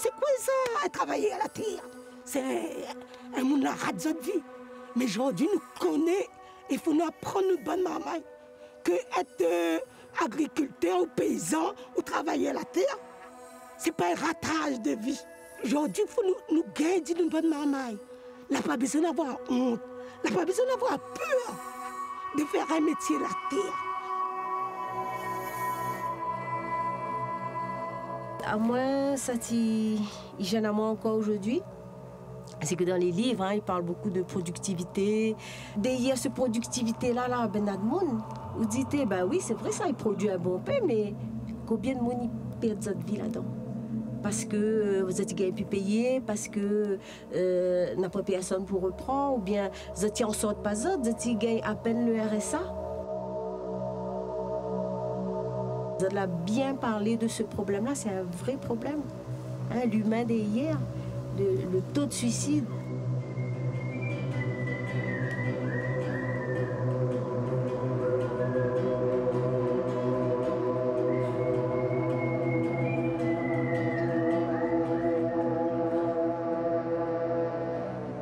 c'est quoi ça, travailler à la terre? C'est un monde à rat de vie. Mais aujourd'hui, nous connaissons, il faut nous apprendre une bonne maman. Que être agriculteur ou paysan ou travailler à la terre, c'est pas un ratage de vie. Aujourd'hui, il faut nous gagner d'une bonne maman. Il n'a pas besoin d'avoir honte, il n'a pas besoin d'avoir peur de faire un métier à la terre. À moi, ça il gêne à moi encore aujourd'hui. C'est que dans les livres, ils parlent beaucoup de productivité. Derrière cette productivité-là, Ben Admoun, vous dites, ben oui, c'est vrai, ça, il produit un bon pain, mais combien de monde il perd votre vie là-dedans? Parce que vous êtes gagné plus payé, parce que n'a pas personne pour reprendre, ou bien vous êtes en sorte pas autre, vous êtes gagné à peine le RSA. Vous avez bien parlé de ce problème-là, c'est un vrai problème. Hein, l'humain d'hier, le taux de suicide.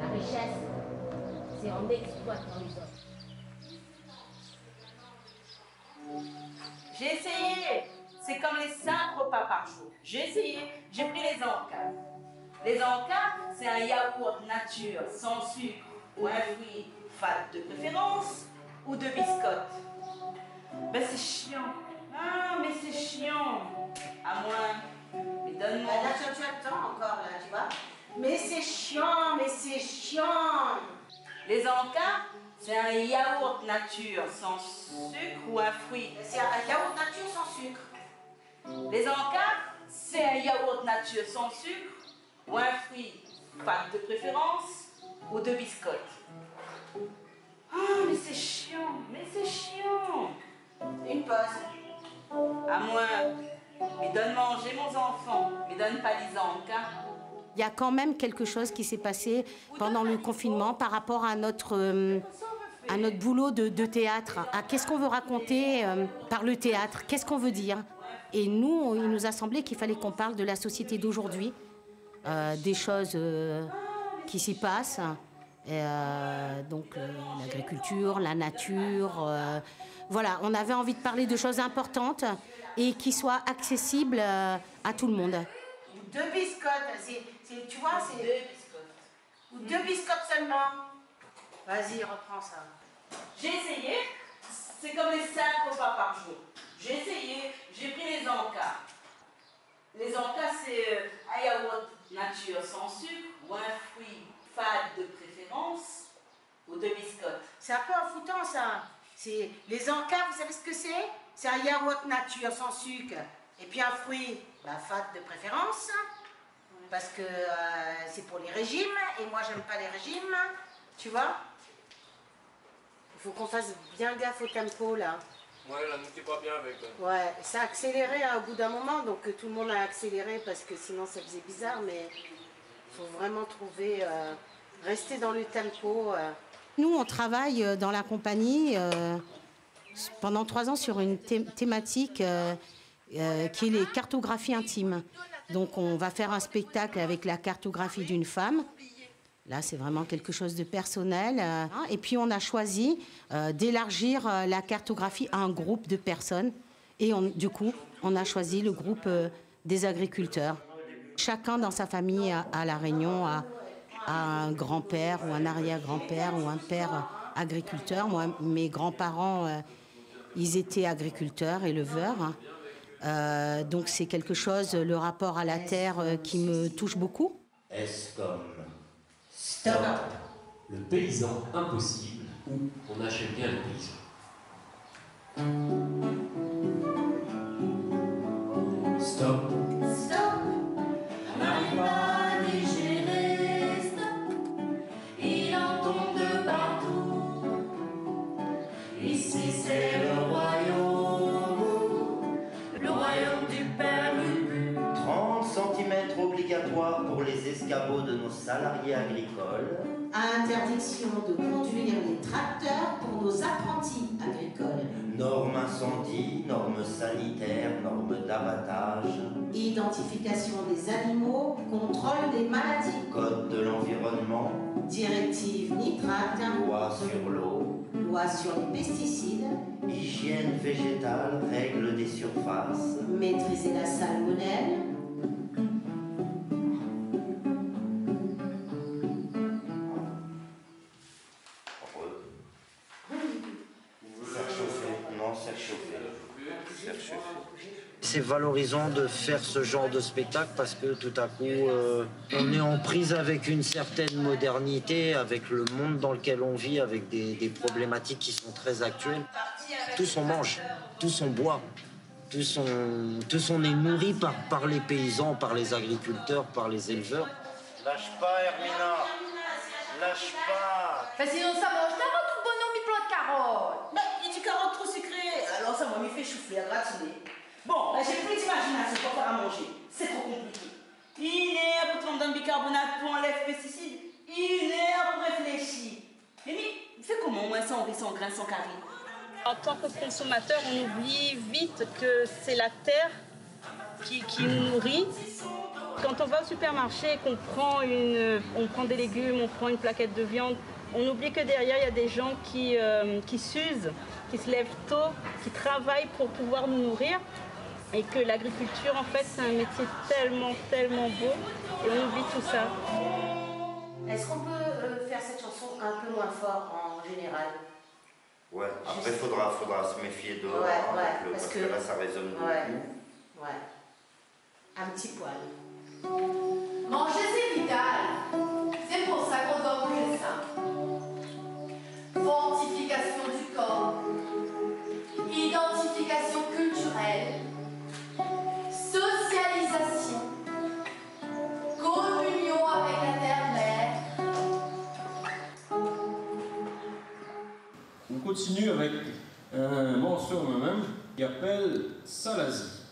La richesse, c'est en exploitant les autres. J'ai essayé. C'est comme les 5 repas par jour. J'ai essayé. J'ai pris les encas. Les encas, c'est un yaourt nature, sans sucre, ou un fruit fat de préférence, ou de biscotte. Ben c'est chiant. Ah, mais c'est chiant. À moins, mais donne-moi. Là, tu attends encore, là, tu vois. Mais c'est chiant, mais c'est chiant. Les encas, c'est un yaourt nature, sans sucre, ou un fruit. C'est un yaourt nature sans sucre. Les encas, c'est un yaourt nature sans sucre, ou un fruit fat de préférence, ou de biscotte. Ah, mais c'est chiant, mais c'est chiant. Une pause. À moins, mais donne manger mon enfant, mais donne pas les encas. Il y a quand même quelque chose qui s'est passé pendant le confinement par rapport à notre boulot de théâtre. À qu'est-ce qu'on veut raconter par le théâtre? Qu'est-ce qu'on veut dire? Et nous, il nous a semblé qu'il fallait qu'on parle de la société d'aujourd'hui, des choses qui s'y passent. Donc l'agriculture, la nature. Voilà, on avait envie de parler de choses importantes et qui soient accessibles à tout le monde. 2 biscottes, tu vois, c'est 2 biscottes. Ou 2 biscottes seulement. Vas-y, reprends ça. J'ai essayé, c'est comme les 5 repas par jour. J'ai essayé, j'ai pris les encas. Les encas, c'est un yaourt nature sans sucre, ou un fruit fade de préférence, ou 2 biscottes. C'est un peu enfoutant, ça. Les encas, vous savez ce que c'est? C'est un yaourt nature sans sucre. Et puis un fruit, fat de préférence, parce que c'est pour les régimes, et moi j'aime pas les régimes, tu vois. Il faut qu'on fasse bien gaffe au tempo là. Ouais, là, n'était pas bien avec. Ouais, ça a accéléré au bout d'un moment, donc tout le monde a accéléré parce que sinon ça faisait bizarre, mais il faut vraiment trouver, rester dans le tempo. Nous, on travaille dans la compagnie pendant 3 ans sur une thématique qui est les cartographies intimes. Donc on va faire un spectacle avec la cartographie d'une femme. Là, c'est vraiment quelque chose de personnel. Et puis on a choisi d'élargir la cartographie à un groupe de personnes. Et du coup, on a choisi le groupe des agriculteurs. Chacun dans sa famille à La Réunion a un grand-père ou un arrière-grand-père ou un père agriculteur. Moi, mes grands-parents, ils étaient agriculteurs, éleveurs. Donc c'est quelque chose, le rapport à la terre qui me touche beaucoup. S comme Stop, le paysan impossible, ou on achète bien le paysan. Stop. Stop, on n'arrive pas à digérer. Stop, il en tombe de partout. Ici c'est le royaume du Père Ubu. 30 cm obligatoires pour les escabeaux de nos salariés. salariés agricoles. Interdiction de conduire les tracteurs pour nos apprentis agricoles. Normes incendie, normes sanitaires, normes d'abattage. Identification des animaux, contrôle des maladies. Code de l'environnement. Directive nitrate. Loi sur l'eau. Loi sur les pesticides. Hygiène végétale, règles des surfaces. Maîtriser la salmonelle. C'est valorisant de faire ce genre de spectacle parce que tout à coup, on est en prise avec une certaine modernité, avec le monde dans lequel on vit, avec des problématiques qui sont très actuelles. Tous on mange, tous on boit, tous on est nourri par les paysans, par les agriculteurs, par les éleveurs. Lâche pas, Hermina, lâche pas. Mais sinon ça mange carotte ou bonhomme, il plante carotte. Bah, il dit carotte trop sucrée, alors ça m'a fait chou-fleur à gratiner. Bon, là, j'ai plus d'imagination pour faire à manger. C'est trop compliqué. Une heure pour tomber dans le bicarbonate pour enlever les pesticides. Une heure pour réfléchir. Mais fais comment, moi, sans riz, sans grain, sans carré? En tant que consommateur, on oublie vite que c'est la terre qui nous nourrit. Quand on va au supermarché et qu'on prend, on prend des légumes, on prend une plaquette de viande, on oublie que derrière, il y a des gens qui s'usent, qui se lèvent tôt, qui travaillent pour pouvoir nous nourrir. Et que l'agriculture, en fait, c'est un métier tellement, tellement beau. Et on oublie tout ça. Est-ce qu'on peut faire cette chanson un peu moins fort en général? Ouais, après il faudra se méfier dehors, ouais, parce que là ça résonne beaucoup. Ouais. Un petit poil. Manger c'est vital. C'est pour ça qu'on doit manger ça. Fortification du corps. Identification culturelle. Socialisation. Communion avec la terre-mère. On continue avec un morceau moi-même qui appelle Salazie.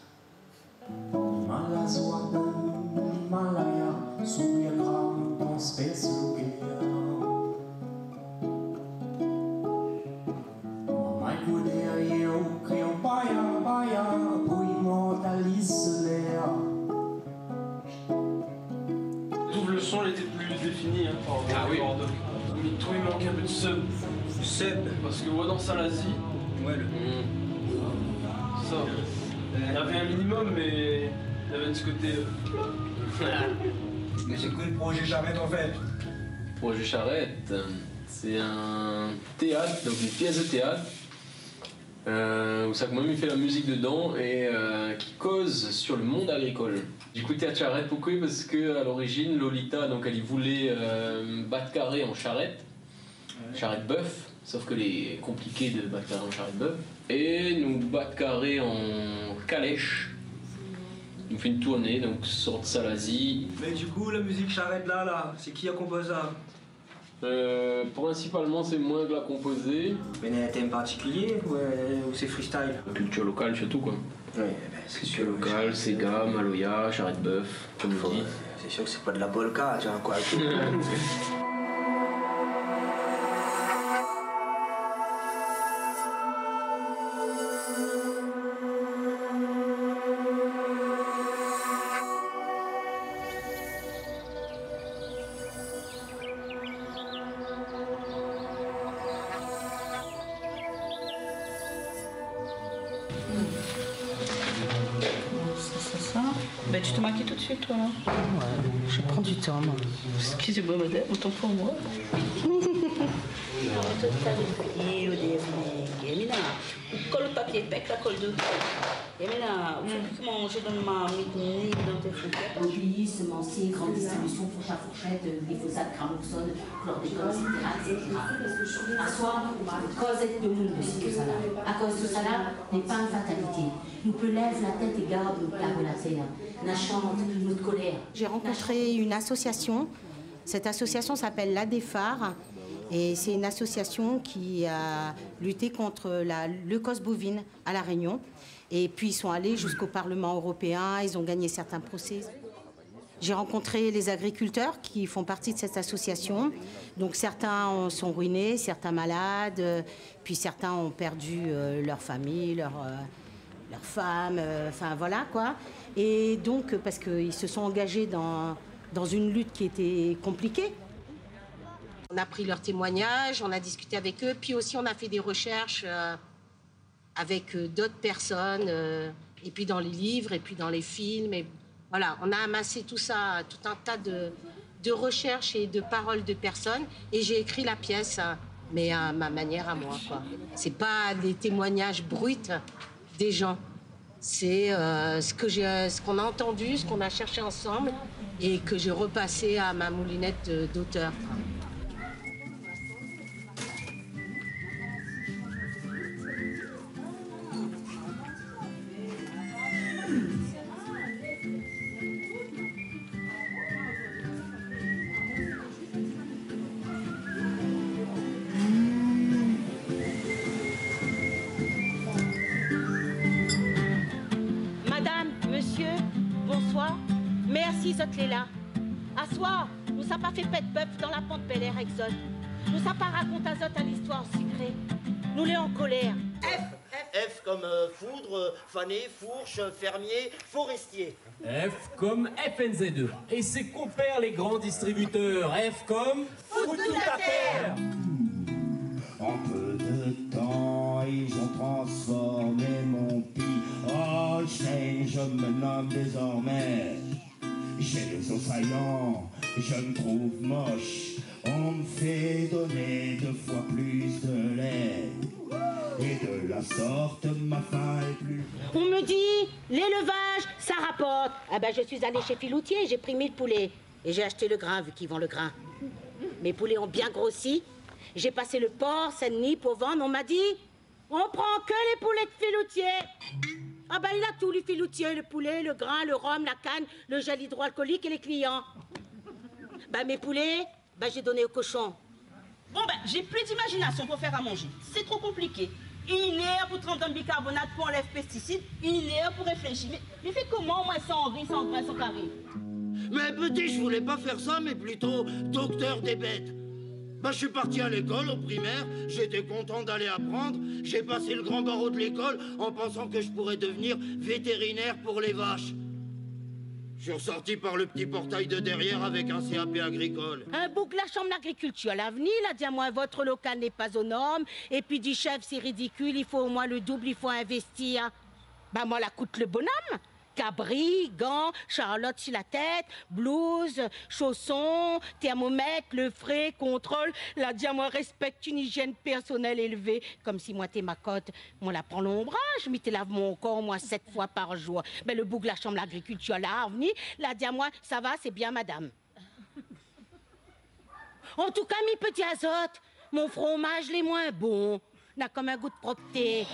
Trouve le son était plus défini par rapport à Bordeaux. Mais tout il manque un peu de sub. Parce que moi dans Salazie, ça. Il y avait un minimum mais il y avait de ce côté. Mais c'est quoi le projet Charrette en fait? Projet Charrette, c'est un théâtre, donc une pièce de théâtre. Où ça même il fait la musique dedans et qui cause sur le monde agricole. Du coup théâtre charrette pourquoi? Parce que à l'origine Lolita donc elle y voulait battre carré en charrette, charrette bœuf, sauf que c'est compliqué de battre carré en charrette bœuf. Et nous battre carré en calèche. On fait une tournée donc sur Salazie. Mais du coup la musique Charrette là, c'est qui a composé ça? Principalement c'est moi qui l'a composé. Mais il y a un thème particulier ou c'est freestyle? Culture locale surtout quoi. Oui, c'est culture locale, Sega, Maloya, charrette bœuf, comme on dit. C'est sûr que c'est pas de la bolka, tu vois quoi. Ben, tu te maquilles tout de suite, toi, là? Ouais, je prends du temps, moi. Excusez-moi, madame, autant pour moi. Colle le papier, pec la colle de. Et maintenant, vous mangez dans ma mini dans tes fourchettes. Bouillie, semencier, grande distribution, fourche à fourchette, glyphosate, cramoxone, chlordécone, etc. À soi, cause de monde aussi, tout ça là. À cause de ça là, n'est pas une fatalité. Nous peut lève la tête et garde la terre. Nous chante notre colère. J'ai rencontré une association. Cette association s'appelle l'ADEFAR. Et c'est une association qui a lutté contre la leucose bovine à La Réunion. Et puis ils sont allés jusqu'au Parlement européen, ils ont gagné certains procès. J'ai rencontré les agriculteurs qui font partie de cette association. Donc certains sont ruinés, certains malades, puis certains ont perdu leur famille, leur femme, enfin voilà quoi. Et donc, parce qu'ils se sont engagés dans une lutte qui était compliquée. On a pris leurs témoignages, on a discuté avec eux, puis aussi on a fait des recherches avec d'autres personnes, et puis dans les livres, et puis dans les films. Et voilà, on a amassé tout ça, tout un tas de recherches et de paroles de personnes, et j'ai écrit la pièce, mais à ma manière, à moi, quoi. C'est pas des témoignages bruts des gens. C'est ce qu'on a entendu, ce qu'on a cherché ensemble et que j'ai repassé à ma moulinette d'auteur. Là. Assoir, nous ça pas fait pète bœuf dans la pente Bel Air Exode. Nous ça pas raconte azote à l'histoire sucrée. Nous les en colère. F comme foudre, fané, fourche, fermier, forestier. F comme FNZ2. Et ses compères les grands distributeurs. F comme foot toute la terre. En peu de temps, ils ont transformé mon pays. Holstein, je me nomme désormais. J'ai des os saillants, je me trouve moche. On me fait donner 2 fois plus de lait. Et de la sorte, ma faim est plus... On me dit, l'élevage, ça rapporte. Ah ben, je suis allée chez Filoutier, j'ai pris 1000 poulets. Et j'ai acheté le grain, vu qu'ils vendent le grain. Mes poulets ont bien grossi. J'ai passé le port Saint-Denis pour vendre. On m'a dit, on prend que les poulets de Filoutier. Ah ben il a tout, le filoutier, le poulet, le grain, le rhum, la canne, le gel hydroalcoolique et les clients. Ben mes poulets, ben j'ai donné aux cochons. Bon ben, j'ai plus d'imagination pour faire à manger. C'est trop compliqué. Il est pour tremper dans le bicarbonate, pour enlever pesticides. Il est pour réfléchir. Mais fais comment, moi, sans riz, sans grain, sans carré? Mais petit, je voulais pas faire ça, mais plutôt docteur des bêtes. Ben, je suis parti à l'école, au primaire, j'étais content d'aller apprendre. J'ai passé le grand barreau de l'école en pensant que je pourrais devenir vétérinaire pour les vaches. Je suis ressorti par le petit portail de derrière avec un CAP agricole. Un bouc la chambre d'agriculture à l'avenir, là, dit à moi, votre local n'est pas aux normes. Et puis dit, chef, c'est ridicule, il faut au moins le double, il faut investir. Ben, moi, la coûte le bonhomme. Cabri, gants, Charlotte sur la tête, blouse, chaussons, thermomètre, le frais, contrôle. Là, dit à moi, respecte une hygiène personnelle élevée. Comme si moi, t'es ma cote, moi, la prends l'ombrage, mais t'es lave mon corps, moi, 7 fois par jour. Ben, le bouc la chambre d'agriculture, là, venu, là, dit à moi, ça va, c'est bien, madame. En tout cas, mi petit azote, mon fromage, les moins bons, n'a comme un goût de propreté.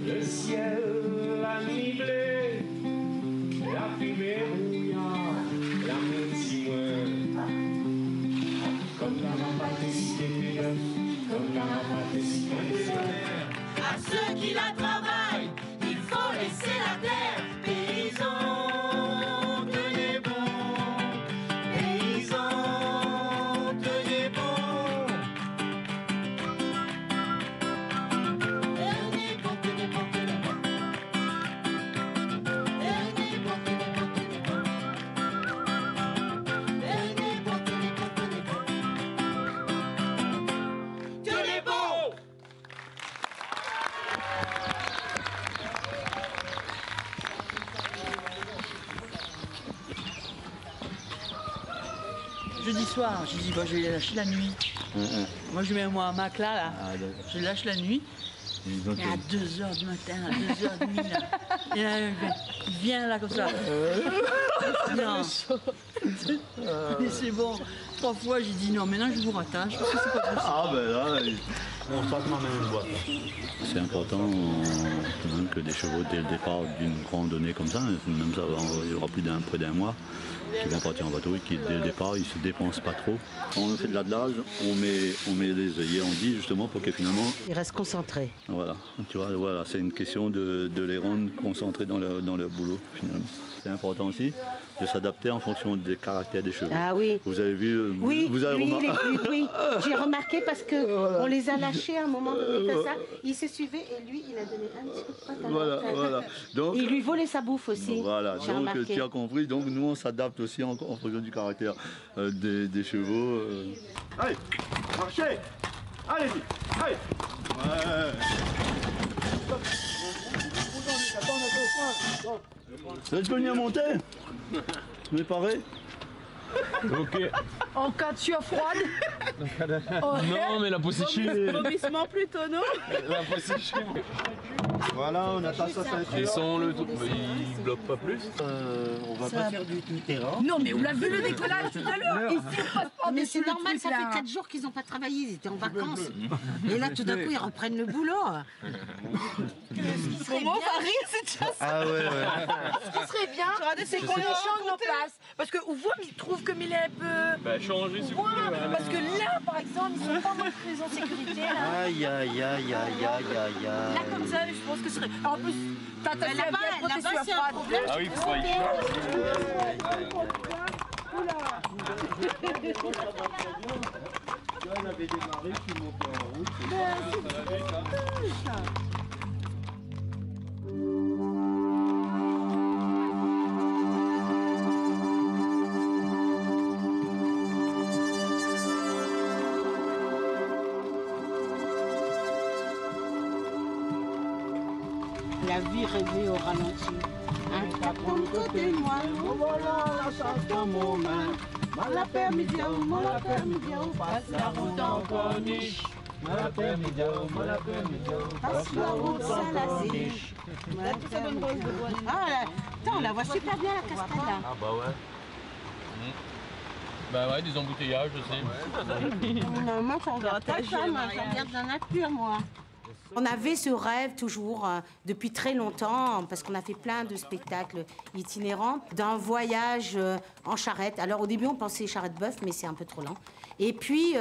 Le ciel, la nuit bleue, la fumée rouillard, la moune si loin. Comme la rapatte si t'es neuf, comme la rapatte si t'es neuf. À ceux qui la travaillent, il faut laisser la terre. Paysans, tenez bon. Paysans, tenez bon. Tenez bon, tenez bon, tenez bon. Tenez bon, tenez bon, tenez bon. Tenez bon, tenez bon, tenez bon. Tenez bon. Jeudi soir, j'ai dit, bon, je vais lâcher la nuit. Moi, je mets moi un matelas, là. Je lâche la nuit. Et à 2h du matin, à 2h30, là. Et là, il vient là, comme ça. Non. Mais c'est bon. 3 fois, j'ai dit, non, maintenant, je vous rattache, parce que c'est pas possible. Ah, ben là, on sac ma même boîte. C'est important que des chevaux dès le départ d'une randonnée comme ça, même ça, il y aura près d'un mois, qui vont partir en bateau et qui dès le départ ils se dépensent pas trop. On fait de l'attelage, on met les œillets en dit justement pour que finalement ils restent concentrés. Voilà, tu vois, voilà, c'est une question de les rendre concentrés dans leur boulot finalement. C'est important aussi de s'adapter en fonction des caractères des chevaux. Ah oui. Vous avez vu, oui, vous avez lui, oui, j'ai remarqué parce que on les a lâchés à un moment donné comme ça. Il se suivait et lui, il a donné un petit coup de patte à voilà. Donc, il lui volait sa bouffe aussi. Voilà, donc tu as compris. Donc nous, on s'adapte aussi en fonction du caractère des chevaux. Allez, marchez. Allez-y, allez. Ouais. Vous êtes venu à monter? Vous êtes paré? Ok. En cas de sueur froide. Non, mais la peau séchée. Vomissement plutôt, non? La peau séchée. Voilà, on attache sa ceinture. Et sans le tout, il bloque pas plus. On va pas faire du tout terrain. Non, mais on a vu le décollage tout à l'heure. Ici, on passe pas. Mais c'est normal, ça fait 4 jours qu'ils n'ont pas travaillé, ils étaient en vacances. Et là, tout d'un coup, ils reprennent le boulot. Comment on va rire cette chanson? Ah ouais. Ce qui serait bien, c'est qu'on échange nos places. Parce que vous, ils trouvent que Millet est peu. Bah, changez s'il vous plaît. Parce que là, par exemple, ils sont pas en sécurité. Là. Aïe. Là, comme ça, je pense que ce serait. En plus, t'as ta fille bien protégée à froide. Ah oui, faut y On avait démarré, tu montais en route. La vie rêvée au ralenti. Un pas comme côté moi. Voilà la chance dans mon main. Malapermidiao, passe la route en corniche. Malapermidiao, passe la route sans la ziche. Ah, attends, on la voit super bien la cascade là. Ah bah ouais. Bah ouais, des embouteillages aussi. Moi, ça regarde pas ça, moi, ça regarde la nature, moi. On avait ce rêve toujours depuis très longtemps, parce qu'on a fait plein de spectacles itinérants, d'un voyage en charrette. Alors au début on pensait charrette-bœuf, mais c'est un peu trop lent. Et puis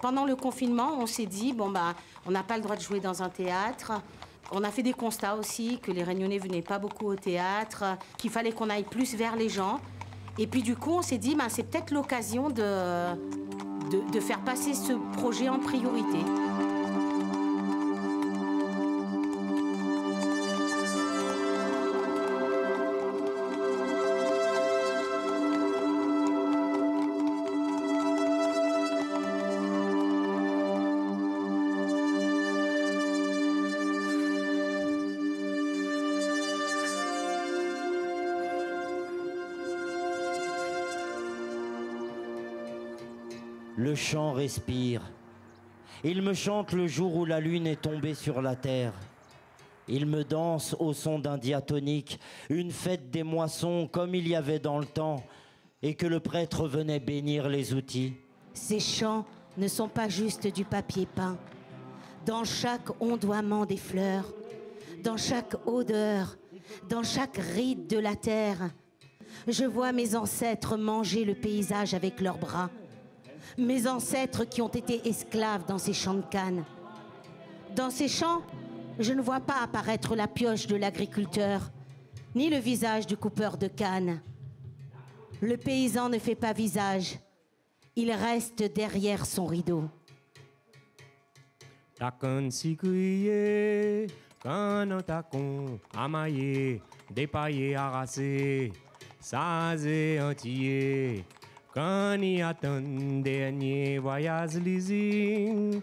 pendant le confinement, on s'est dit, bon bah, on n'a pas le droit de jouer dans un théâtre. On a fait des constats aussi, que les Réunionnais venaient pas beaucoup au théâtre, qu'il fallait qu'on aille plus vers les gens. Et puis du coup on s'est dit, bah, c'est peut-être l'occasion de faire passer ce projet en priorité. Le chant respire. Il me chante le jour où la lune est tombée sur la terre. Il me danse au son d'un diatonique, une fête des moissons comme il y avait dans le temps, et que le prêtre venait bénir les outils. Ces chants ne sont pas juste du papier peint. Dans chaque ondoiement des fleurs, dans chaque odeur, dans chaque ride de la terre, je vois mes ancêtres manger le paysage avec leurs bras. Mes ancêtres qui ont été esclaves dans ces champs de canne. Dans ces champs, je ne vois pas apparaître la pioche de l'agriculteur, ni le visage du coupeur de canne. Le paysan ne fait pas visage, il reste derrière son rideau. Takon si crié, quand takon amaillé, dépaillé, harassé, sazé, antillé. Quand y attend dernier voyage leasing,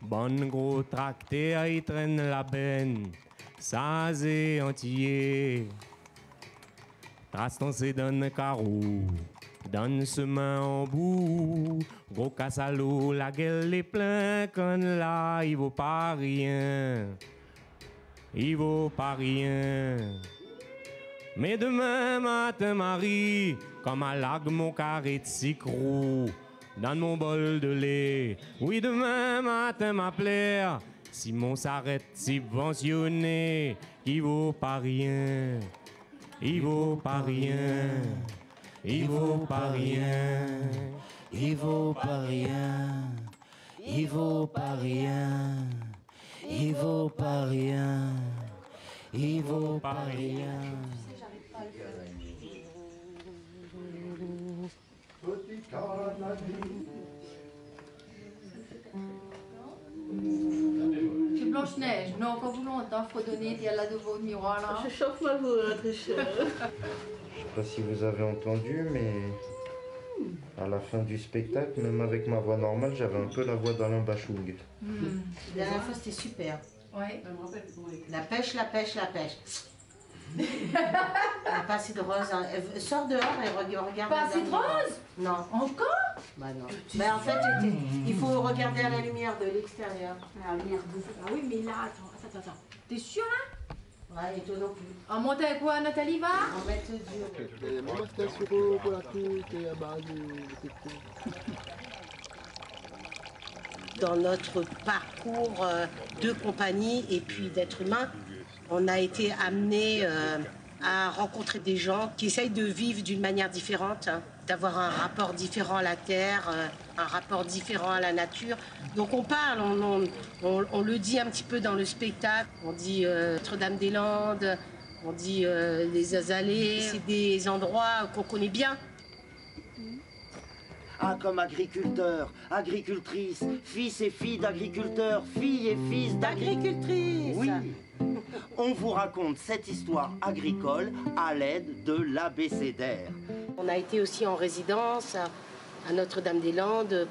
bon gros tracteur y traîne la benne, sazé antillé. Traston c'est dans le carreau, donne semin en bout, gros cassalo, la gueule est plein, quand là il vaut pas rien, il vaut pas rien. Mais demain matin, Marie, comme à l'ag mon carré de sucre, dans mon bol de lait. Oui, demain matin ma plaire, Simon s'arrête subventionné, il vaut pas rien, il vaut pas rien, il vaut pas rien, Il vaut pas rien, il vaut pas rien, il vaut pas rien, il vaut pas rien. C'est Blanche-Neige, mais encore vous longtemps, faut donner, dire là devant le miroir là. Je chauffe ma voix, très cher. Je sais pas si vous avez entendu, mais à la fin du spectacle, même avec ma voix normale, j'avais un peu la voix d'Alain Bachung. La dernière fois, c'était super. Ouais. La pêche, la pêche, la pêche. Il n'y a pas assez de rose. Hein. Sors dehors et regarde. Pas assez de rose? Non. Encore? Bah non. Bah en fait, il faut regarder à la lumière de l'extérieur. Ah merde. Ah oui, mais là, attends. T'es sûr là? Ouais, et toi non plus. On monte avec quoi, Nathalie va? On va être dur. Moi, c'était sur pour la tour, qui est à base de Dans notre parcours de compagnie et puis d'être humain, on a été amené à rencontrer des gens qui essayent de vivre d'une manière différente, hein, d'avoir un rapport différent à la terre, un rapport différent à la nature. Donc on parle, on le dit un petit peu dans le spectacle. On dit Notre-Dame-des-Landes, on dit les Azalées. C'est des endroits qu'on connaît bien. Ah, comme agriculteur, agricultrice, fils et filles d'agriculteurs, filles et fils d'agricultrices. Oui. On vous raconte cette histoire agricole à l'aide de l'abécédaire. On a été aussi en résidence à Notre-Dame-des-Landes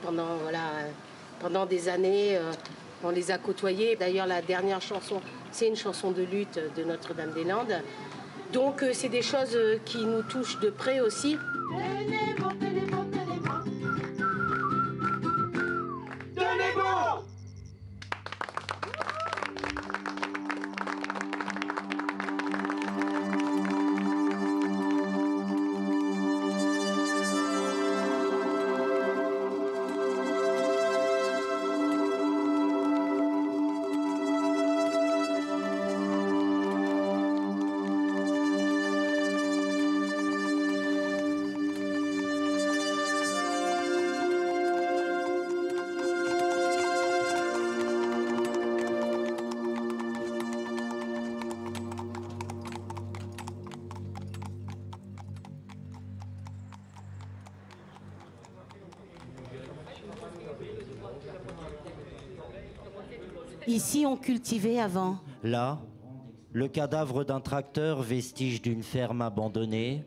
pendant des années. On les a côtoyés. D'ailleurs, la dernière chanson, c'est une chanson de lutte de Notre-Dame-des-Landes. Donc, c'est des choses qui nous touchent de près aussi. Ici, on cultivait avant. Là, le cadavre d'un tracteur, vestige d'une ferme abandonnée.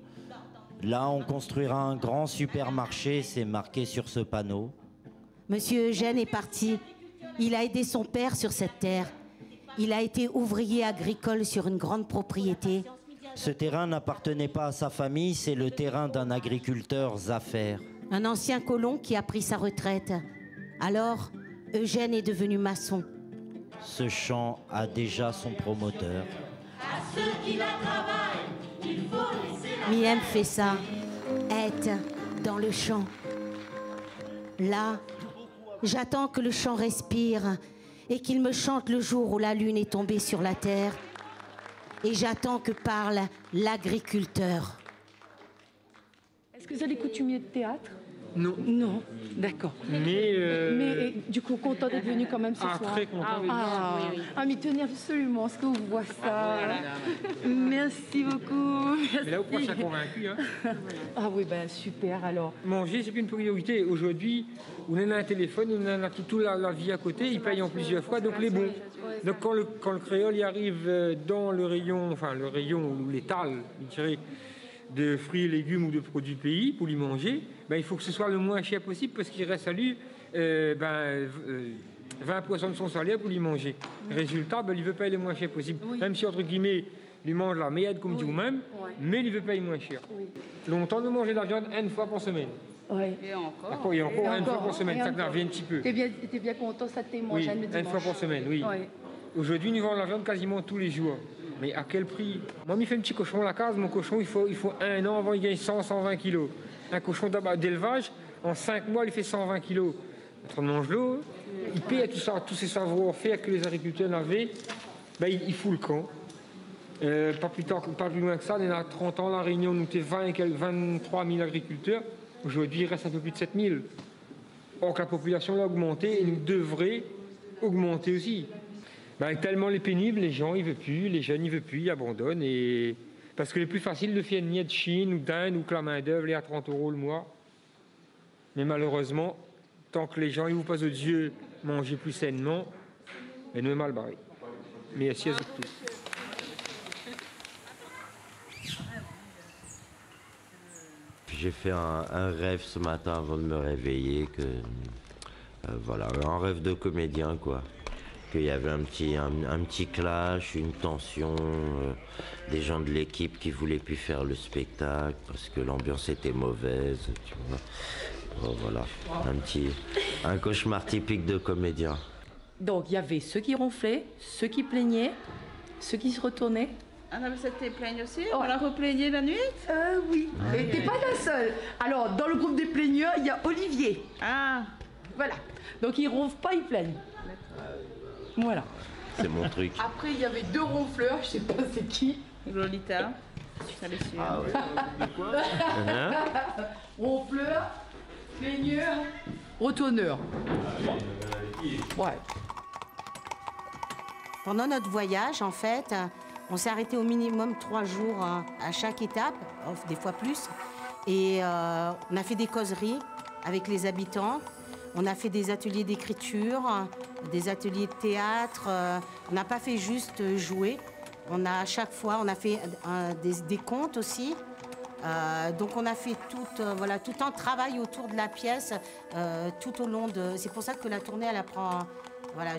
Là, on construira un grand supermarché, c'est marqué sur ce panneau. Monsieur Eugène est parti. Il a aidé son père sur cette terre. Il a été ouvrier agricole sur une grande propriété. Ce terrain n'appartenait pas à sa famille, c'est le terrain d'un agriculteur Zaffer. Un ancien colon qui a pris sa retraite. Alors, Eugène est devenu maçon. Ce chant a déjà son promoteur. À ceux qui la travaillent, il faut laisser la Miem fait ça, être dans le champ. Là, j'attends que le champ respire et qu'il me chante le jour où la lune est tombée sur la terre. Et j'attends que parle l'agriculteur. Est-ce que vous êtes coutumier de théâtre? Non. Non, d'accord. Mais du coup, content d'être venu quand même ce soir. Très content. Mais tenez absolument, ce que vous voyez ça. Merci beaucoup. Mais là, vous pensez à convaincu. Hein. Ah oui, ben super alors. Manger, c'est plus une priorité. Aujourd'hui, on a un téléphone, on a toute la vie à côté, ils payent en plusieurs fois, donc les bons. Donc quand le créole y arrive dans le rayon ou l'étal, je dirais, de fruits et légumes ou de produits pays pour lui manger, ben, il faut que ce soit le moins cher possible parce qu'il reste à lui 20% de son salaire pour lui manger. Résultat, ben, il veut payer le moins cher possible. Oui. Même si, entre guillemets, il mange la meilleure comme dit vous-même, mais il veut payer moins cher. Oui. Longtemps, nous mangeons de la viande une fois par semaine. Oui. Et encore une fois par semaine, ça revient un petit peu. T'es bien content, ça t'est mangé le dimanche. Une fois par semaine, oui. Aujourd'hui, nous vendons la viande quasiment tous les jours. Mais à quel prix? Moi, il fait un petit cochon à la case. Mon cochon, il faut 1 an avant il gagne 100-120 kilos. Un cochon d'élevage, En 5 mois, il fait 120 kilos. Notre Mangelot, il paye à tous ces savoir-faire que les agriculteurs n'avaient. Ben, il fout le camp. Pas plus loin que ça, il y a 30 ans, La Réunion, nous étions 23 000 agriculteurs. Aujourd'hui, il reste un peu plus de 7 000. Or que la population a augmenté et nous devrait augmenter aussi. Ben, tellement les pénibles, les gens ils veulent plus, les jeunes ils veulent plus, ils abandonnent. Et... Parce que le plus facile de faire une miette de Chine ou d'Inde ou que la main-d'œuvre est à 30 € le mois. Mais malheureusement, tant que les gens ils vous passent aux yeux manger plus sainement, nous est mal barré. Merci à tous. J'ai fait un rêve ce matin avant de me réveiller, voilà, un rêve de comédien quoi. Qu'il y avait un petit clash, une tension, des gens de l'équipe qui voulaient plus faire le spectacle parce que l'ambiance était mauvaise, tu vois. Bon, voilà, un cauchemar typique de comédien. Donc il y avait ceux qui ronflaient, ceux qui plaignaient, ceux qui se retournaient. Ah non, mais ça te plaigne aussi? On l'a replaigné la nuit? Oui. Et t'es pas la seule. Alors, dans le groupe des plaigneurs, il y a Olivier. Ah. Voilà. Donc, ils ronflent pas, ils plaignent. Voilà. C'est mon truc. Après, il y avait 2 ronfleurs, je sais pas c'est qui. Lolita. Ça les suit. Ah ouais. Quoi? Ronfleur, plaigneur, retourneur. Ouais. Pendant notre voyage, en fait, on s'est arrêté au minimum 3 jours à chaque étape, des fois plus. Et on a fait des causeries avec les habitants. On a fait des ateliers d'écriture, des ateliers de théâtre. On n'a pas fait juste jouer. On a à chaque fois, on a fait des contes aussi. Donc on a fait tout un travail autour de la pièce tout au long de... C'est pour ça que la tournée, elle apprend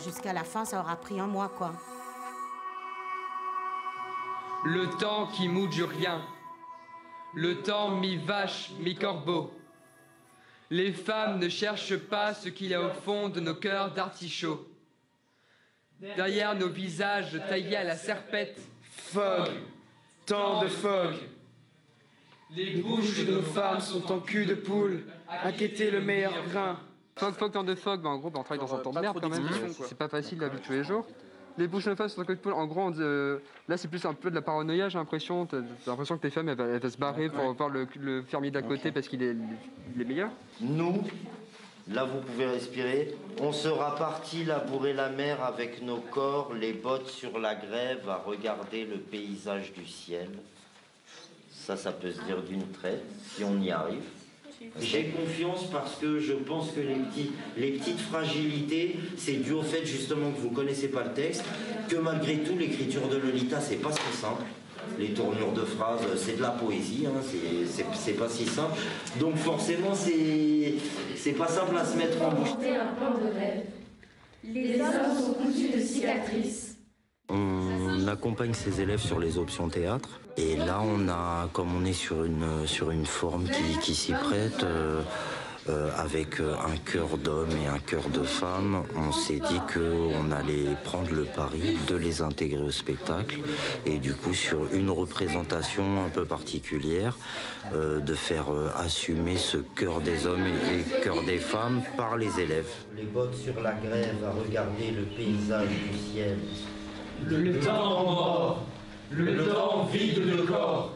jusqu'à la fin, ça aura pris 1 mois, quoi. Le temps qui mouille rien, le temps mi-vache, mi-corbeau. Les femmes ne cherchent pas ce qu'il y a au fond de nos cœurs d'artichaut. Derrière nos visages taillés à la serpette, Fog, tant de fog. Les bouches de nos femmes sont en cul de poule, à quêter le meilleur grain. Fog, tant de fog, en gros, on travaille dans un temps de merde quand même, c'est pas facile la vie de tous les jours. Les bouches de nos femmes sont en cul de poule, en gros, là c'est plus un peu de la paranoïa, j'ai l'impression. T'as l'impression que tes femmes, elles vont se barrer pour voir le fermier d'à côté parce qu'il est meilleur. Nous, là vous pouvez respirer, on sera partis labourer la mer avec nos corps, les bottes sur la grève, à regarder le paysage du ciel. Ça peut se dire d'une traite, si on y arrive. J'ai confiance parce que je pense que les petites fragilités, c'est dû au fait justement que vous ne connaissez pas le texte, que malgré tout l'écriture de Lolita, c'est pas si simple. Les tournures de phrases, c'est de la poésie, hein, c'est pas si simple. Donc forcément, c'est pas simple à se mettre en bouche. Un plan de rêve. Les hommes sont coutus de cicatrices. On accompagne ces élèves sur les options théâtre. Et là, comme on est sur une forme qui s'y prête, avec un cœur d'homme et un cœur de femme, on s'est dit qu'on allait prendre le pari de les intégrer au spectacle. Et du coup, sur une représentation un peu particulière, de faire assumer ce cœur des hommes et cœur des femmes par les élèves. Les bottes sur la grève à regarder le paysage du ciel. Le temps mort, le temps vide de corps,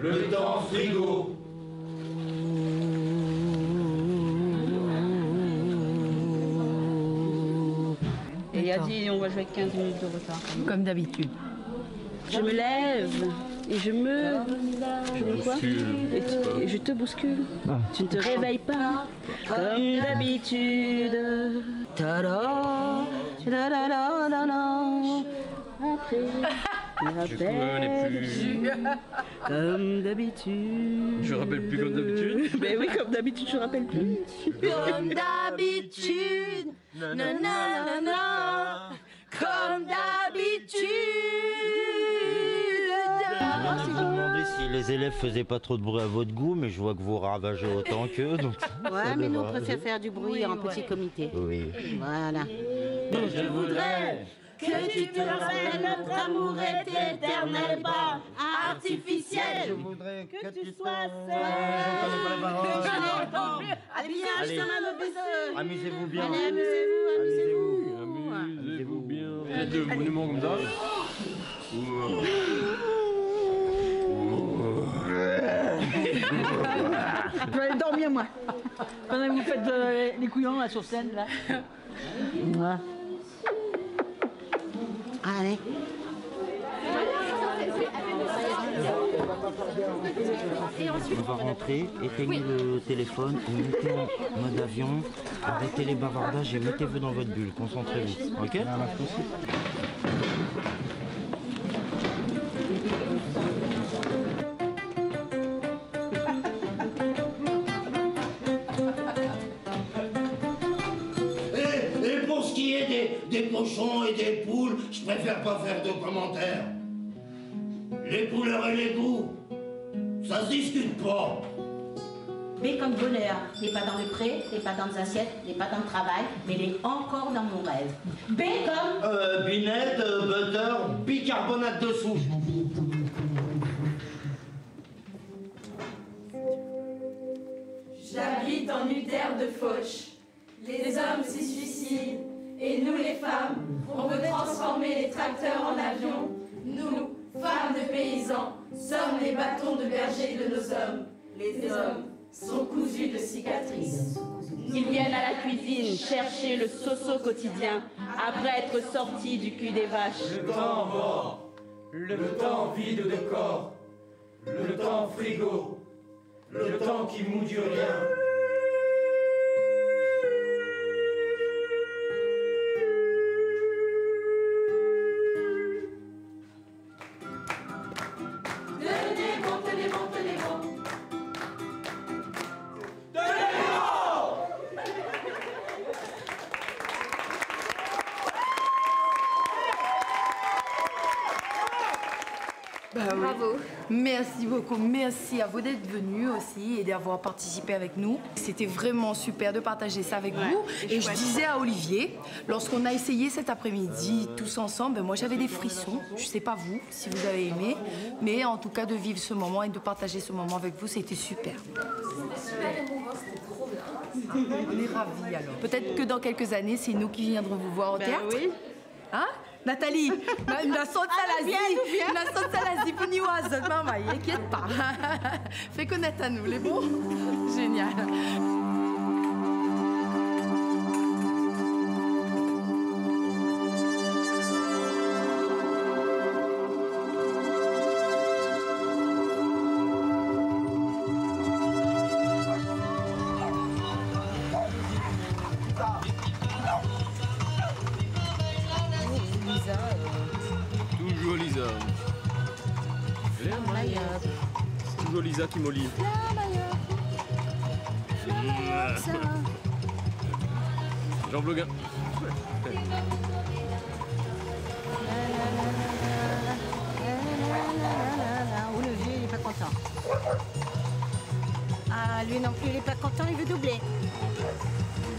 le temps frigo. Et il a dit on va jouer avec 15 minutes de retard. Comme d'habitude. Je me lève et je me quoi? Et je te bouscule. Tu ne te réveilles pas comme d'habitude. Ta-da, ta-da-da-da-da. Après, comme d'habitude. Je rappelle plus comme d'habitude. Ben oui, comme d'habitude, je rappelle plus. Comme d'habitude. Nanana. Comme d'habitude. Je me demandais si les élèves faisaient pas trop de bruit à votre goût, mais je vois que vous ravagez autant qu'eux. Ouais, mais nous, on préfère faire du bruit en petit comité. Oui. Voilà. Je voudrais Que tu te rappelles, notre amour est éternel, pas artificiel. Je voudrais que tu sois seul. Allez, bien, je te donne un bisou. Amusez-vous bien. Allez, amusez-vous, amusez-vous. Amusez-vous bien. Et deux monuments comme ça. Je vais aller dormir, moi. Pendant que vous faites les couillons là, sur scène, là. Ouais. Allez. On va rentrer, éteignez le téléphone, et mettez en mode avion, arrêtez les bavardages et mettez-vous dans votre bulle, concentrez-vous, ok? Et pour ce qui est des cochons et des poules, je préfère pas faire de commentaires. Les couleurs et les goûts, ça se discute pas. B comme bonheur, n'est pas dans le pré, n'est pas dans les assiettes, n'est pas dans le travail, mais il est encore dans mon rêve. B comme... Binette, butter, bicarbonate de soude. J'habite en Uther de Fauche. Les hommes s'y suicident, et nous les femmes, on veut transformer les tracteurs en avions. Nous, femmes de paysans, sommes les bâtons de berger de nos hommes. Les hommes sont cousus de cicatrices. Ils viennent à la cuisine chercher le soso quotidien après être sortis du cul des vaches. Le temps mort, le temps vide de corps, le temps frigo, le temps qui moud du rien. Tenez bon, tenez bon, tenez bon. Bravo. Merci beaucoup. Merci à vous d'être venus aussi et d'avoir participé avec nous. C'était vraiment super de partager ça avec vous. Et je disais à Olivier, lorsqu'on a essayé cet après-midi tous ensemble, moi j'avais des frissons. Je sais pas vous, si vous avez aimé, mais en tout cas de vivre ce moment et de partager ce moment avec vous, c'était super. On est ravis alors. Peut-être que dans quelques années, c'est nous qui viendrons vous voir au théâtre. Oui. Hein Nathalie, la sauce à la zipuniwaz, maman, inquiète pas. Fais connaître à nous, les bons. Génial. Toujours Lisa. C'est toujours Lisa qui m'olive. Jean Bloguin. Oh, le vieux, il est pas content. Ah, lui non plus, il est pas content, il veut doubler.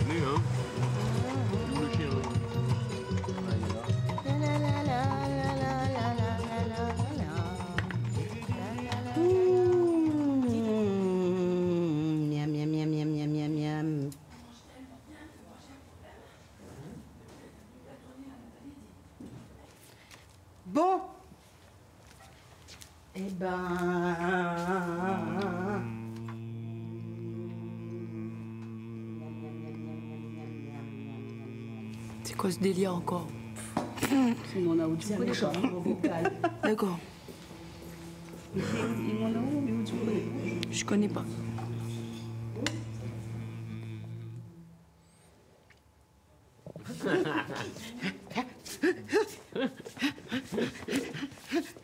Il est venu, hein. Le chien. Miam, miam, miam, miam, miam, miam, miam. Bon. Eh ben... C'est quoi ce délire encore? C'est mon audio vocal. D'accord. Je connais pas.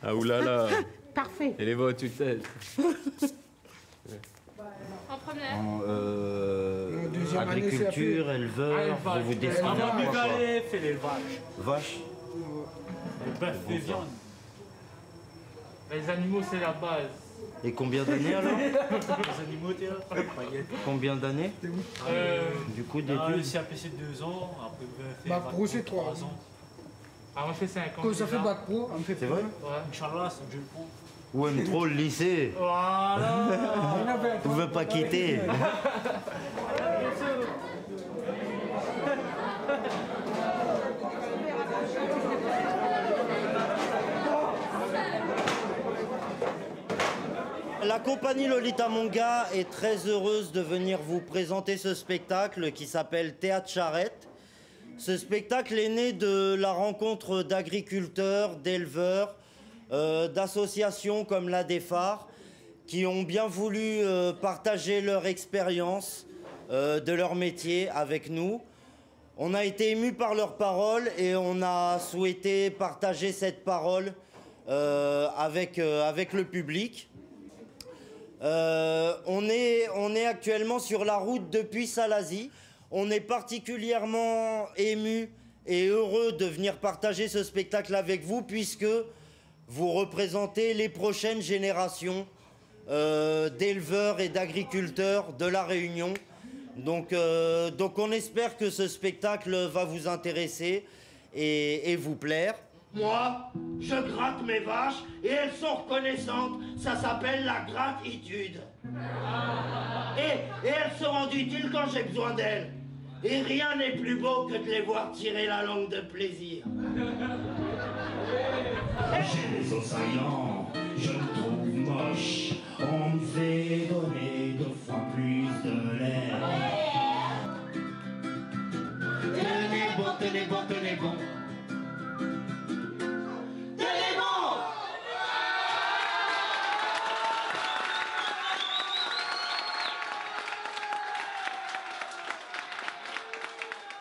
Ah oulala. Parfait. Et les voix toutes tête. En première. Agriculture, éleveur, vous vous destinez à quoi? fait l'élevage. Vache. Bœuf et viande. Les animaux, c'est la base. Et combien d'années alors? Les animaux, t'es là. Combien d'années? Du coup, d'études? Le CAPC 2 ans, après bœuf et Bah, pour eux, c'est 3 ans. Ah, moi, je fais 5 ans. Quand ça fait bac pro, on me fait. C'est vrai? Ouais. Inch'Allah, c'est Dieu le prend. Ou aime trop le lycée. Voilà. Tu veux pas quitter. La compagnie Lolita Manga est très heureuse de venir vous présenter ce spectacle qui s'appelle Théâtre Charrette. Ce spectacle est né de la rencontre d'agriculteurs, d'éleveurs, d'associations comme la Déphare qui ont bien voulu partager leur expérience de leur métier avec nous. On a été émus par leurs paroles et on a souhaité partager cette parole avec le public. On est actuellement sur la route depuis Salazie. On est particulièrement émus et heureux de venir partager ce spectacle avec vous puisque vous représentez les prochaines générations d'éleveurs et d'agriculteurs de La Réunion. Donc on espère que ce spectacle va vous intéresser et vous plaire. Moi, je gratte mes vaches et elles sont reconnaissantes. Ça s'appelle la gratitude. Et elles se rendent utiles quand j'ai besoin d'elles. Et rien n'est plus beau que de les voir tirer la langue de plaisir. J'ai les os saillants, je me trouve moche. On me fait donner 2 fois plus de lait. Tenez bon, tenez bon, tenez bon. Tenez bon!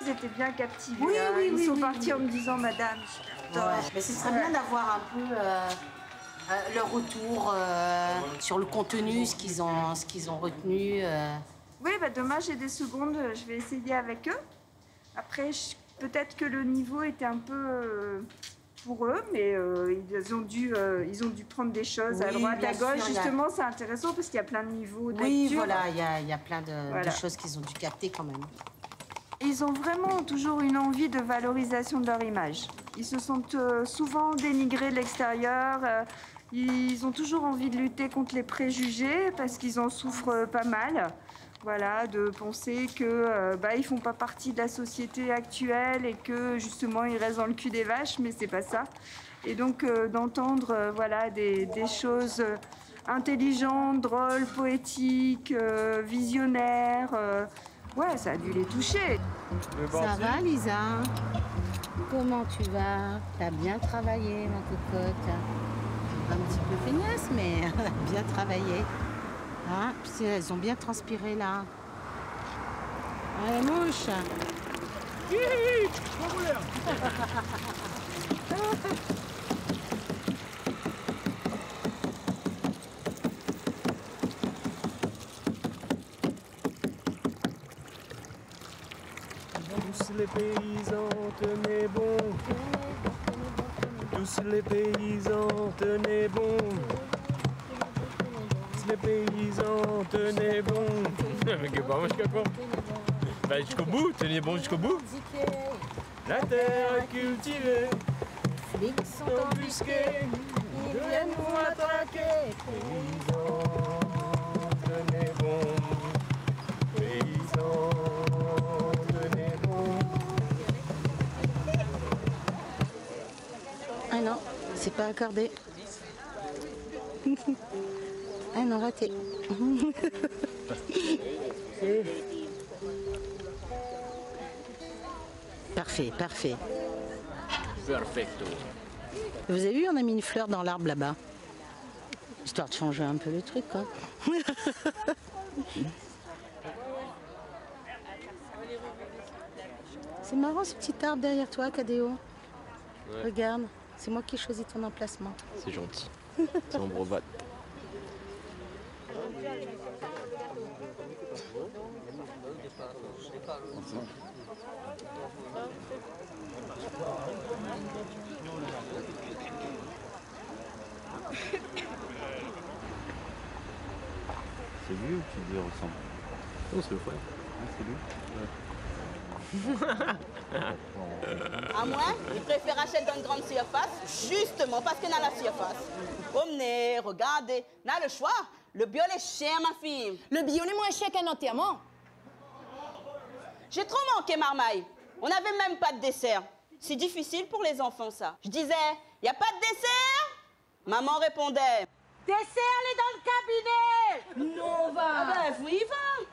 Ils étaient bien captivés. Oui, hein. oui, Ils oui, sont oui, partis oui. en me disant, Madame, j'adore. Ouais, mais ce serait bien d'avoir un peu leur retour sur le contenu, ce qu'ils ont retenu. Oui, bah demain j'ai des secondes, je vais essayer avec eux. Après, peut-être que le niveau était un peu pour eux, mais ils ont dû prendre des choses à Oui, droite, bien à gauche. sûr, il y a- Justement, c'est intéressant parce qu'il y a plein de niveaux de Oui, lecture. voilà, il y a plein de Voilà. choses qu'ils ont dû capter quand même. Ils ont vraiment toujours une envie de valorisation de leur image. Ils se sentent souvent dénigrés de l'extérieur. Ils ont toujours envie de lutter contre les préjugés parce qu'ils en souffrent pas mal. Voilà, de penser que ils font pas partie de la société actuelle et que justement ils restent dans le cul des vaches, mais c'est pas ça. Et donc d'entendre voilà des choses intelligentes, drôles, poétiques, visionnaires. Ouais, ça a dû les toucher. Ça va, Lisa? Comment tu vas? T'as bien travaillé, ma cocotte. Un petit peu feignasse, mais bien travaillé. Hein? Puis elles ont bien transpiré, là. Allez, mouche! Tous les paysans, tenez bon. Tous les paysans, tenez bon. Tous les paysans, tenez bon. Mais que pas moi jusqu'à quoi? Bah jusqu'au bout, tenez bon jusqu'au bout. La terre est cultivée. Les flics sont embusqués. ils viennent vous matraquer. Paysans, tenez bon. Paysans, tenez bon. Ah non, c'est pas accordé. Ah non, raté. Parfait, parfait. Perfecto. Vous avez vu, on a mis une fleur dans l'arbre là-bas. Histoire de changer un peu le truc, quoi. C'est marrant ce petit arbre derrière toi, Cadéo. Ouais. Regarde, c'est moi qui ai choisi ton emplacement. C'est gentil. C'est en brovade. C'est lui ou tu lui ressembles? Non, c'est le frère. Ah, c'est lui? Ah À moins, ils préfèrent acheter dans une grande surface, justement parce qu'il y a la surface. Promenez, regardez, on a le choix. Le bio est cher, ma fille. Le bio est moins cher qu'un enterrement. J'ai trop manqué, Marmaille. On n'avait même pas de dessert. C'est difficile pour les enfants, ça. Je disais, il n'y a pas de dessert? Maman répondait, dessert, elle est dans le cabinet. Non, va. Ah ben, oui, va.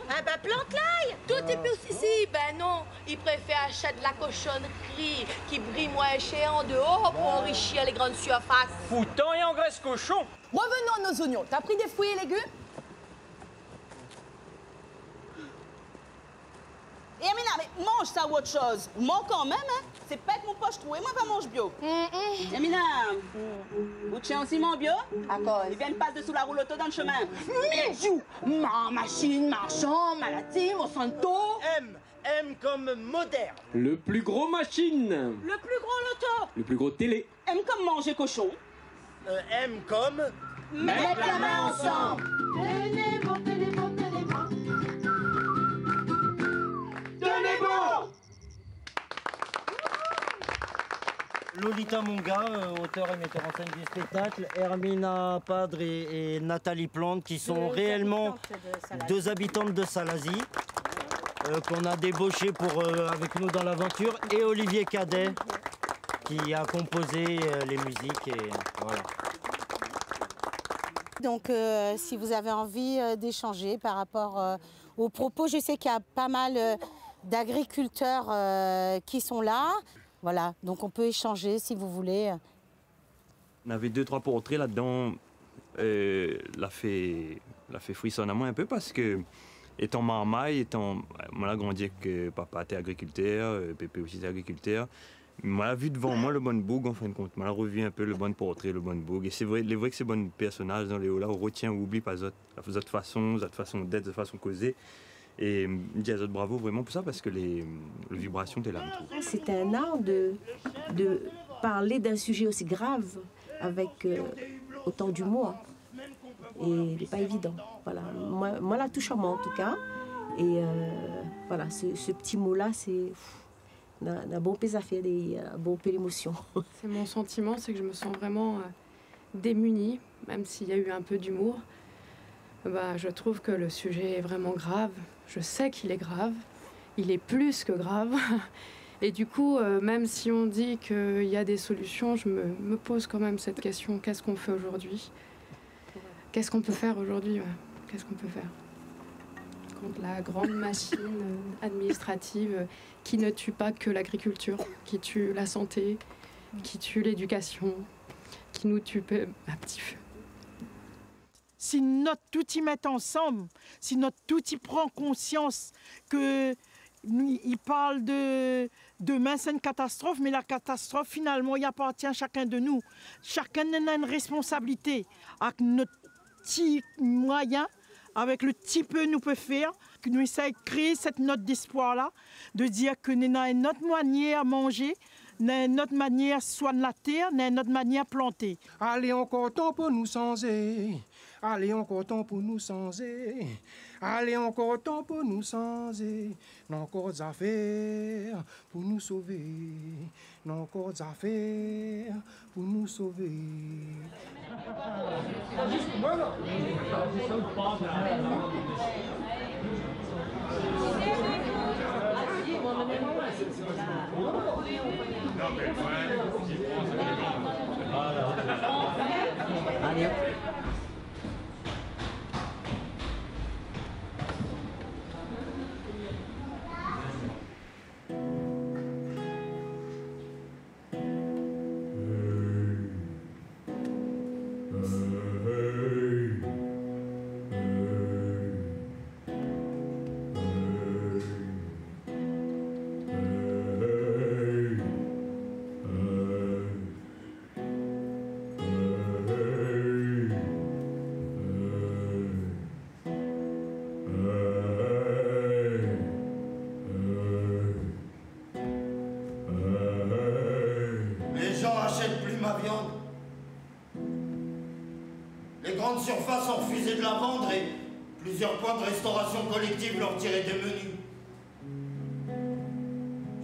Ah ben, plante-l'ail. Tout est plus ici. Ben non, ils préfèrent acheter de la cochonnerie qui brille moins cher en dehors pour enrichir les grandes surfaces. Foutant et engraisse cochon. Revenons à nos oignons. T'as pris des fruits et légumes? Et Amina, mais mange ça ou autre chose. Mange quand même, hein. C'est pas que mon poche trouvé, moi, je mange bio. Amina, vous tiens aussi mon bio? D'accord. Ils viennent pas dessous la roulotte dans le chemin. Mijou, ma machine, marchand, maladie, Monsanto. M comme moderne. Le plus gros machine. Le plus gros loto. Le plus gros télé. M comme manger cochon. M comme... Mettre la main ensemble. Tenez bon. Tenez bon. Lolita Munga, auteur et metteur en scène du spectacle, Hermina Padre et Nathalie Plante, qui sont réellement deux habitantes de Salazie, qu'on a débauché avec nous dans l'aventure, et Olivier Cadet, qui a composé les musiques, et voilà. Donc, si vous avez envie d'échanger par rapport aux propos, je sais qu'il y a pas mal d'agriculteurs qui sont là. Voilà, donc on peut échanger si vous voulez. On avait 2-3 portraits là-dedans. L'a fait frissonner à moi un peu parce que, étant marmaille, moi j'ai grandi avec papa était agriculteur, pépé aussi était agriculteur. Moi, j'ai vu devant moi le bon boug, en fin de compte. Moi, j'ai revu un peu le bon portrait, le bon boug. Et c'est vrai que ces bons personnages dans les hauts-là, on retient ou oublie pas votre façon d'être, votre façon de causer. Et je dis à autres bravo vraiment pour ça, parce que les vibrations étaient là. C'est un art de parler d'un sujet aussi grave avec autant d'humour. Et c'est pas évident. Voilà. Moi, la touche à moi en tout cas. Et voilà, ce petit mot-là, c'est... un bon peu d'affaires, un bon peu d'émotion. C'est mon sentiment, c'est que je me sens vraiment démunie, même s'il y a eu un peu d'humour. Je trouve que le sujet est vraiment grave. Je sais qu'il est grave. Il est plus que grave. Et du coup, même si on dit qu'il y a des solutions, je me pose quand même cette question. Qu'est-ce qu'on fait aujourd'hui? Qu'est-ce qu'on peut faire aujourd'hui? Qu'est-ce qu'on peut faire contre la grande machine administrative qui ne tue pas que l'agriculture, qui tue la santé, qui tue l'éducation, qui nous tue à petit feu. Si notre tout y met ensemble, si notre tout y prend conscience qu'il parle de demain, c'est une catastrophe, mais la catastrophe, finalement, il appartient à chacun de nous. Chacun a une responsabilité avec notre petit moyen, avec le petit peu nous peut faire, que nous essayons de créer cette note d'espoir-là, de dire que nous avons une autre manière à manger, une autre manière à soigner la terre, une autre manière à planter. Allez, encore temps pour nous changer. Allez, encore temps pour nous changer. Allez, encore temps pour nous changer. Non, encore des affaires pour nous sauver. Non, encore des affaires pour nous sauver. Allez. Surface ont refusé de la vendre et plusieurs points de restauration collective leur tiraient des menus.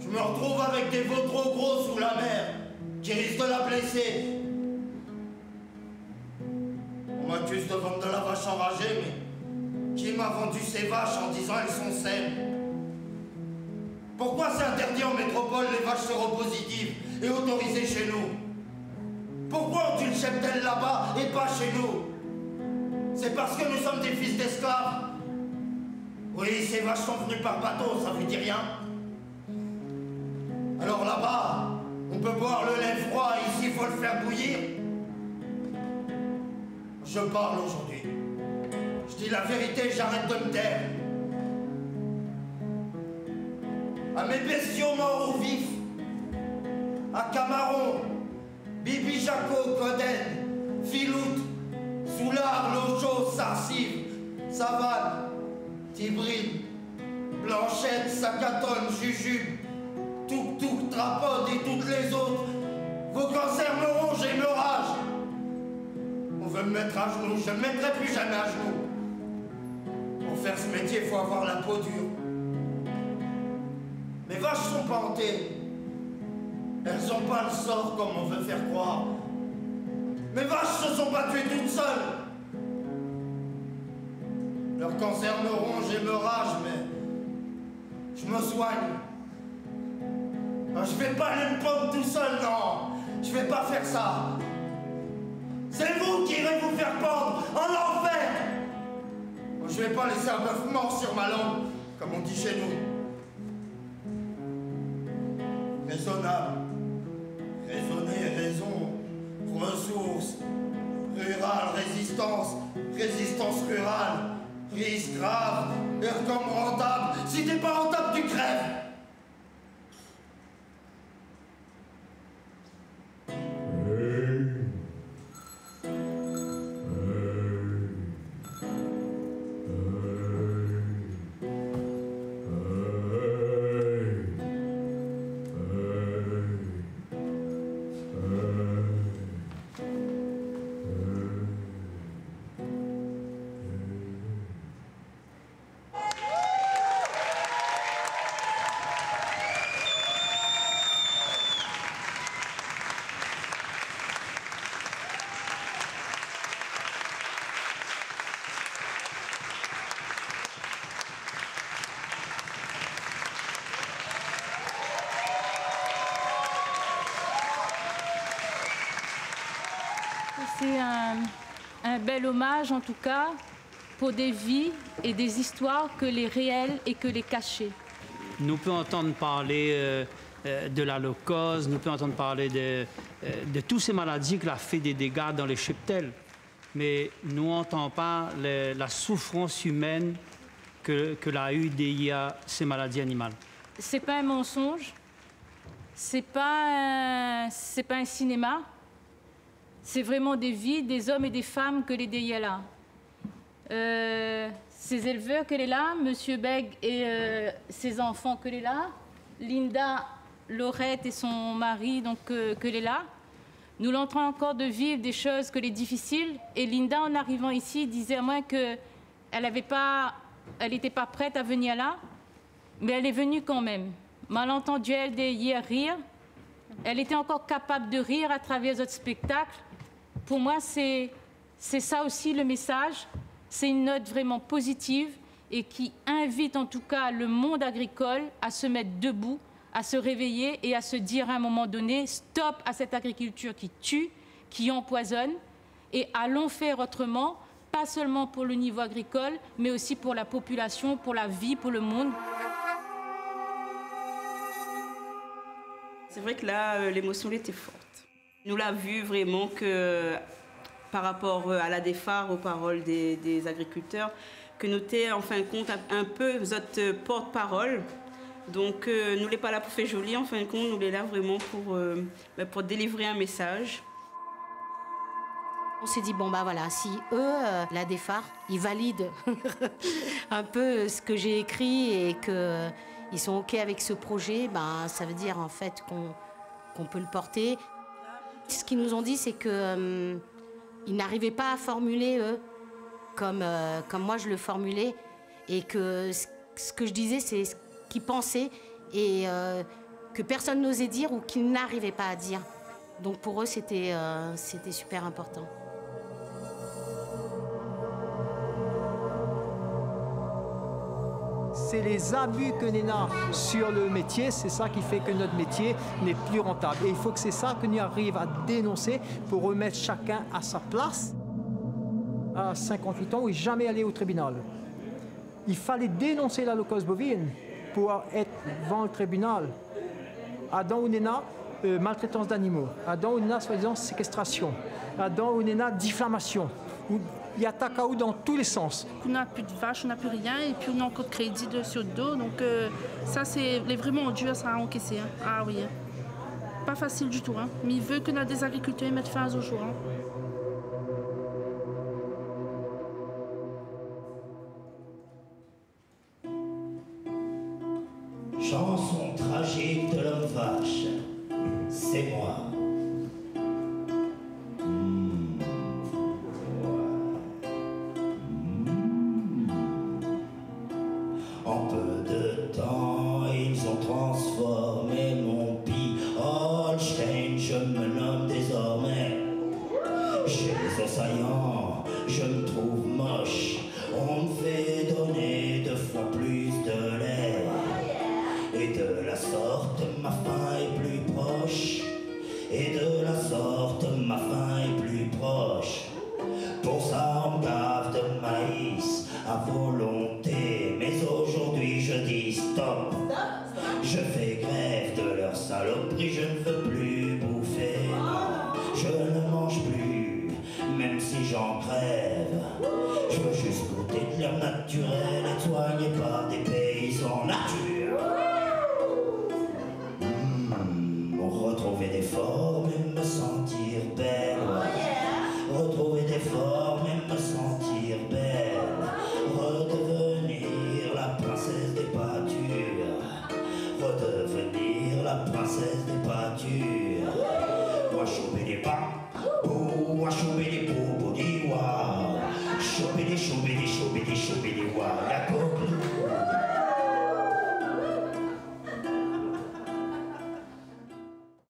Je Je me retrouve avec des veaux trop gros sous la mer, qui risquent de la blesser. On m'accuse de vendre de la vache enragée, mais qui m'a vendu ces vaches en disant elles sont saines? Pourquoi c'est interdit en métropole les vaches séropositives et autorisé chez nous? Pourquoi on tue le cheptel là-bas et pas chez nous? C'est parce que nous sommes des fils d'esclaves. Oui, ces vaches sont venues par bateau, ça vous dit rien? Alors là-bas, on peut boire le lait froid, ici il faut le faire bouillir. Je parle aujourd'hui. Je dis la vérité, j'arrête de me taire. À mes bestiaux morts ou vifs, à Camaron, Bibi Jaco, Coden, Filoute, Soulard, Lojo, Sarcive, Savane, Tibrine, Blanchette, Sacatone, Jujube, Touk-Touk, Trapode et toutes les autres, vos cancers me rongent et me ragent. On veut me mettre à genoux, je ne me mettrai plus jamais à genoux. Pour faire ce métier, il faut avoir la peau dure. Mes vaches sont pas hantées. Elles n'ont pas le sort comme on veut faire croire. Mes vaches se sont pas tuées toutes seules. Leur cancer me ronge et me rage, mais je me soigne. Je vais pas aller me pendre tout seul, non. Je vais pas faire ça. C'est vous qui irez vous faire pendre en enfer. Je vais pas laisser un bœuf mort sur ma langue, comme on dit chez nous. Raisonnable, raisonner, raison, ressources, rural, résistance, résistance rurale, risque grave, heure comme rentable. Si t'es pas rentable, tu crèves. C'est un bel hommage, en tout cas, pour des vies et des histoires que les réels et que les cachés. Nous pouvons entendre parler de la leucose, nous pouvons entendre parler de toutes ces maladies qui ont fait des dégâts dans les cheptels. Mais nous n'entendons pas la souffrance humaine que l'a eu ces maladies animales. C'est pas un mensonge, c'est pas un cinéma. C'est vraiment des vies, des hommes et des femmes que les DIA est là. Ces éleveurs que les là, Monsieur Beg et ses enfants que les là, Linda, Laurette et son mari donc que les là. Nous l'entrons encore de vivre des choses que les difficiles. Et Linda, en arrivant ici, disait à moi qu'elle n'était pas prête à venir là, mais elle est venue quand même. Mal entendu, elle hier rire. Elle était encore capable de rire à travers notre spectacle. Pour moi, c'est ça aussi le message. C'est une note vraiment positive et qui invite en tout cas le monde agricole à se mettre debout, à se réveiller et à se dire à un moment donné, stop à cette agriculture qui tue, qui empoisonne, et allons faire autrement, pas seulement pour le niveau agricole, mais aussi pour la population, pour la vie, pour le monde. C'est vrai que là, l'émotion était forte. Nous l'a vu vraiment que par rapport à la défare, aux paroles des agriculteurs, que nous étions en fin de compte un peu notre porte-parole. Donc nous ne sommes pas là pour faire joli, en fin de compte, nous sommes là vraiment pour délivrer un message. On s'est dit, bon bah voilà, si eux, la défare, ils valident un peu ce que j'ai écrit et qu'ils sont OK avec ce projet, ben, ça veut dire en fait qu'on peut le porter. Ce qu'ils nous ont dit, c'est qu'ils n'arrivaient pas à formuler, eux, comme moi je le formulais, et que ce que je disais, c'est ce qu'ils pensaient, et que personne n'osait dire ou qu'ils n'arrivaient pas à dire. Donc pour eux, c'était super important. C'est les abus que l'on a sur le métier, c'est ça qui fait que notre métier n'est plus rentable. Et il faut que c'est ça que nous arrivions à dénoncer pour remettre chacun à sa place. À 58 ans, il n'est jamais allé au tribunal. Il fallait dénoncer la locose bovine pour être devant le tribunal. Adam Ounena, maltraitance d'animaux. Adam Ounena, soi-disant, séquestration. Adam Ounena, diffamation. Il y a Takaou dans tous les sens. On n'a plus de vaches, on n'a plus rien, et puis on a encore de crédit sur le dos. Donc ça, c'est vraiment dur à encaisser. Hein. Ah oui. Hein. Pas facile du tout. Hein. Mais il veut que des agriculteurs mettent fin au jour. Hein. Chanson tragique de l'homme vache, c'est moi. En peu de temps, ils ont transformé mon pays. Holstein, je me nomme désormais. J'ai les assaillants, je me trouve moche. On me fait donner 2 fois plus de lait. Et de la sorte, ma fin est plus proche. Et de la sorte, ma fin est plus proche. Pour ça, on gave de maïs à volonté. Mais aujourd'hui, je dis stop. Je fais grève de leur saloperie. Je ne veux plus bouffer. Je ne mange plus, même si j'en crève. Je veux juste goûter de l'herbe naturelle et soigné par des paysans nature. Retrouver des formes et me sentir belle. Retrouver des formes et me sentir belle. Redevenir la princesse des pâtures. Redevenir la princesse des pâtures. Moi choper des pas, moi choper des poupons, dis waouh. Choper des, choper des, choper des, choper des waouh.